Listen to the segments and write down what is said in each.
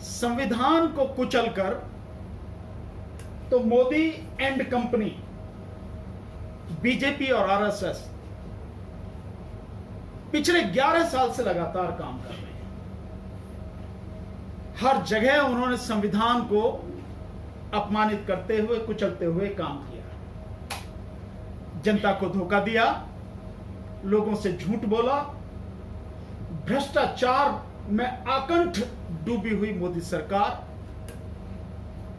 संविधान को कुचलकर तो मोदी एंड कंपनी, बीजेपी और आरएसएस पिछले 11 साल से लगातार काम कर रहे हैं। हर जगह उन्होंने संविधान को अपमानित करते हुए, कुचलते हुए काम किया, जनता को धोखा दिया, लोगों से झूठ बोला, भ्रष्टाचार में आकंठ डूबी हुई मोदी सरकार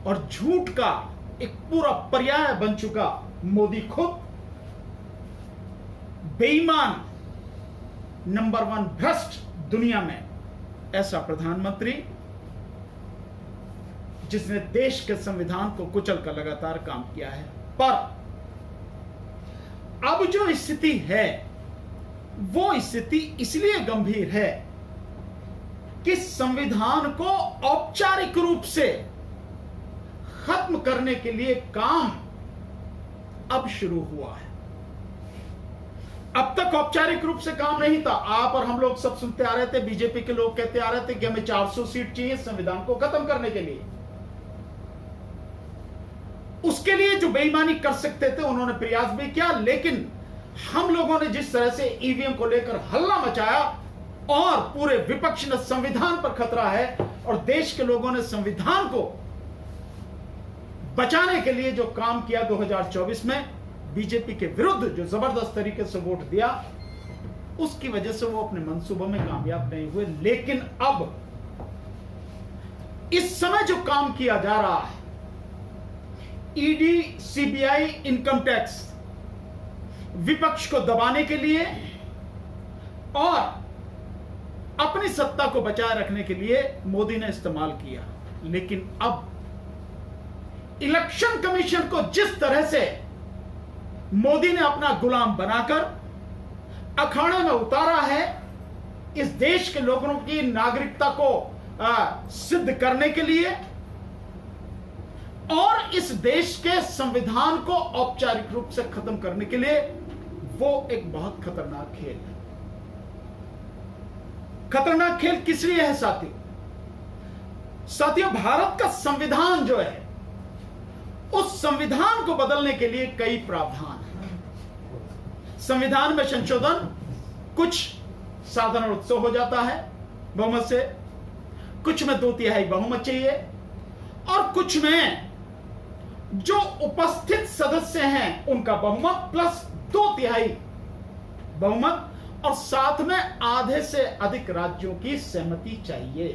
और झूठ का एक पूरा पर्याय बन चुका मोदी खुद, बेईमान, नंबर 1 भ्रष्ट दुनिया में ऐसा प्रधानमंत्री जिसने देश के संविधान को कुचल कर लगातार काम किया है। पर अब जो स्थिति है वो स्थिति इसलिए गंभीर है कि संविधान को औपचारिक रूप से खत्म करने के लिए काम अब शुरू हुआ है। अब तक औपचारिक रूप से काम नहीं था। आप और हम लोग सब सुनते आ रहे थे, बीजेपी के लोग कहते आ रहे थे कि हमें 400 सीट चाहिए संविधान को खत्म करने के लिए। उसके लिए जो बेईमानी कर सकते थे उन्होंने प्रयास भी किया, लेकिन हम लोगों ने जिस तरह से ईवीएम को लेकर हल्ला मचाया और पूरे विपक्ष ने संविधान पर खतरा है और देश के लोगों ने संविधान को बचाने के लिए जो काम किया 2024 में, बीजेपी के विरुद्ध जो जबरदस्त तरीके से वोट दिया, उसकी वजह से वो अपने मंसूबों में कामयाब नहीं हुए। लेकिन अब इस समय जो काम किया जा रहा है, ईडी, सीबीआई, इनकम टैक्स, विपक्ष को दबाने के लिए और अपनी सत्ता को बचाए रखने के लिए मोदी ने इस्तेमाल किया। लेकिन अब इलेक्शन कमीशन को जिस तरह से मोदी ने अपना गुलाम बनाकर अखाड़े में उतारा है, इस देश के लोगों की नागरिकता को सिद्ध करने के लिए और इस देश के संविधान को औपचारिक रूप से खत्म करने के लिए, वो एक बहुत खतरनाक खेल है। खतरनाक खेल किस लिए है साथियों? भारत का संविधान जो है, उस संविधान को बदलने के लिए कई प्रावधान हैं। संविधान में संशोधन कुछ साधारण उत्सव हो जाता है बहुमत से, कुछ में 2/3 बहुमत चाहिए और कुछ में जो उपस्थित सदस्य हैं उनका बहुमत प्लस 2/3 बहुमत और साथ में आधे से अधिक राज्यों की सहमति चाहिए।